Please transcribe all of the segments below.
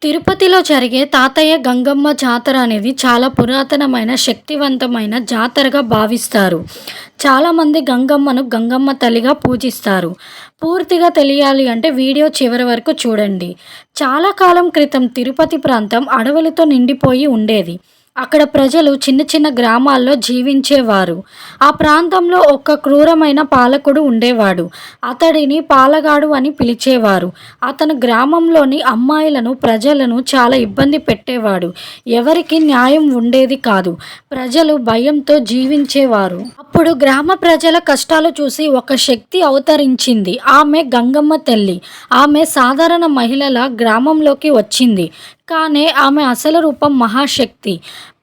తిరుపతిలో జరిగే తాతయ్య గంగమ్మ జాతర అనేది చాలా పురాతనమైన, శక్తివంతమైన జాతరగా భావిస్తారు. చాలామంది గంగమ్మను గంగమ్మ తల్లిగా పూజిస్తారు. పూర్తిగా తెలియాలి అంటే వీడియో చివరి వరకు చూడండి. చాలా కాలం క్రితం తిరుపతి ప్రాంతం అడవులతో నిండిపోయి ఉండేది. అక్కడ ప్రజలు చిన్న చిన్న గ్రామాల్లో జీవించేవారు. ఆ ప్రాంతంలో ఒక క్రూరమైన పాలకుడు ఉండేవాడు. అతడిని పాలగాడు అని పిలిచేవారు. అతను గ్రామంలోని అమ్మాయిలను, ప్రజలను చాలా ఇబ్బంది పెట్టేవాడు. ఎవరికి న్యాయం ఉండేది కాదు. ప్రజలు భయంతో జీవించేవారు. అప్పుడు గ్రామ ప్రజల కష్టాలు చూసి ఒక శక్తి అవతరించింది. ఆమె గంగమ్మ తల్లి. ఆమె సాధారణ మహిళల గ్రామంలోకి వచ్చింది. కానీ ఆమె అసలు రూపం మహాశక్తి.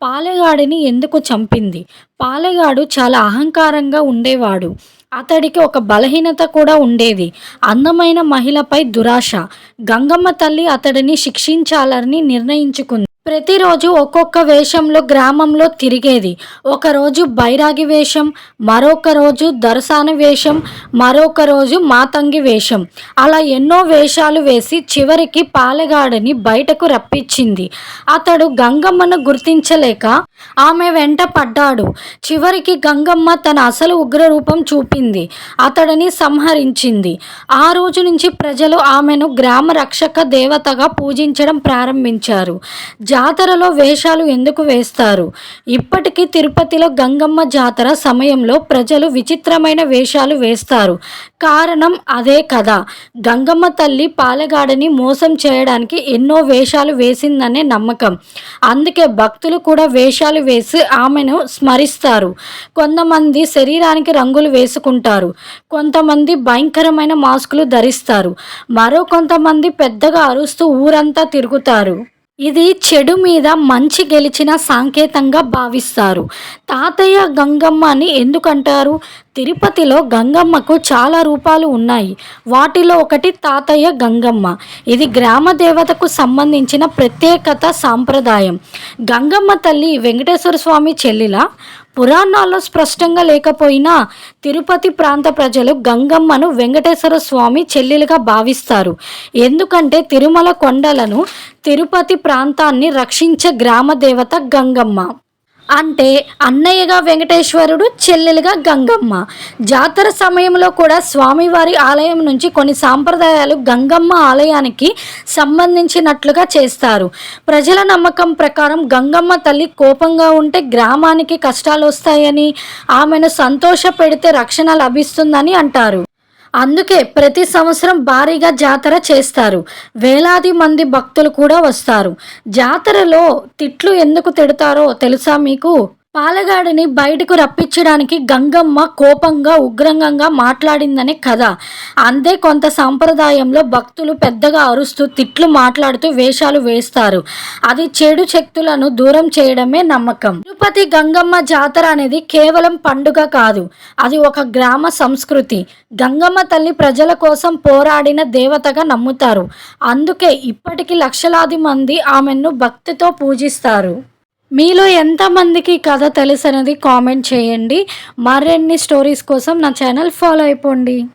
పాలెగాడిని ఎందుకు చంపింది? పాలెగాడు చాలా అహంకారంగా ఉండేవాడు. అతడికి ఒక బలహీనత కూడా ఉండేది. అందమైన మహిళపై దురాశ. గంగమ్మ తల్లి అతడిని శిక్షించాలని నిర్ణయించుకుంది. ప్రతిరోజు ఒక్కొక్క వేషంలో గ్రామంలో తిరిగేది. ఒకరోజు బైరాగి వేషం, మరొక రోజు దొరసాని వేషం, మరొక రోజు మాతంగి వేషం. అలా ఎన్నో వేషాలు వేసి చివరికి పాలెగాడిని బయటకు రప్పించింది. అతడు గంగమ్మను గుర్తించలేక ఆమె వెంట పడ్డాడు. చివరికి గంగమ్మ తన అసలు ఉగ్రరూపం చూపింది. అతడిని సంహరించింది. ఆ రోజు నుంచి ప్రజలు ఆమెను గ్రామ రక్షక దేవతగా పూజించడం ప్రారంభించారు. జాతరలో వేషాలు ఎందుకు వేస్తారు? ఇప్పటికీ తిరుపతిలో గంగమ్మ జాతర సమయంలో ప్రజలు విచిత్రమైన వేషాలు వేస్తారు. కారణం అదే కదా. గంగమ్మ తల్లి పాలెగాడిని మోసం చేయడానికి ఎన్నో వేషాలు వేసిందనే నమ్మకం. అందుకే భక్తులు కూడా వేషాలు వేసి ఆమెను స్మరిస్తారు. కొంతమంది శరీరానికి రంగులు వేసుకుంటారు. కొంతమంది భయంకరమైన మాస్కులు ధరిస్తారు. మరో కొంతమంది పెద్దగా అరుస్తూ ఊరంతా తిరుగుతారు. ఇది చెడు మీద మంచి గెలిచిన సంకేతంగా భావిస్తారు. తాతయ్య గంగమ్మ అని ఎందుకంటారు? తిరుపతిలో గంగమ్మకు చాలా రూపాలు ఉన్నాయి. వాటిలో ఒకటి తాతయ్య గంగమ్మ. ఇది గ్రామ దేవతకు సంబంధించిన ప్రత్యేకత సాంప్రదాయం. గంగమ్మ తల్లి వెంకటేశ్వర స్వామి చెల్లిలా? పురాణాల్లో స్పష్టంగా లేకపోయినా తిరుపతి ప్రాంత ప్రజలు గంగమ్మను వెంకటేశ్వర స్వామి చెల్లెలుగా భావిస్తారు. ఎందుకంటే తిరుమల కొండలను, తిరుపతి ప్రాంతాన్ని రక్షించే గ్రామ దేవత గంగమ్మ. అంటే అన్నయ్యగా వెంకటేశ్వరుడు, చెల్లెలుగా గంగమ్మ. జాతర సమయంలో కూడా స్వామివారి ఆలయం నుంచి కొన్ని సాంప్రదాయాలు గంగమ్మ ఆలయానికి సంబంధించినట్లుగా చేస్తారు. ప్రజల నమ్మకం ప్రకారం గంగమ్మ తల్లి కోపంగా ఉంటే గ్రామానికి కష్టాలు వస్తాయని, ఆమెను సంతోష పెడితే రక్షణ లభిస్తుందని అంటారు. అందుకే ప్రతి సంవత్సరం భారీగా జాతర చేస్తారు. వేలాది మంది భక్తులు కూడా వస్తారు. జాతరలో తిట్లు ఎందుకు తిడతారో తెలుసా మీకు? పాలెగాడిని బయటకు రప్పించడానికి గంగమ్మ కోపంగా, ఉగ్రంగా మాట్లాడిందనే కథ. అంతే. కొంత సాంప్రదాయంలో భక్తులు పెద్దగా అరుస్తూ, తిట్లు మాట్లాడుతూ వేషాలు వేస్తారు. అది చెడు శక్తులను దూరం చేయడమే నమ్మకం. తిరుపతి గంగమ్మ జాతర అనేది కేవలం పండుగ కాదు. అది ఒక గ్రామ సంస్కృతి. గంగమ్మ తల్లి ప్రజల కోసం పోరాడిన దేవతగా నమ్ముతారు. అందుకే ఇప్పటికీ లక్షలాది మంది ఆమెను భక్తితో పూజిస్తారు. మీలో ఎంతమందికి ఈ కథ తెలుసు అనేది కామెంట్ చేయండి. మరిన్ని స్టోరీస్ కోసం నా ఛానల్ ఫాలో అయిపోండి.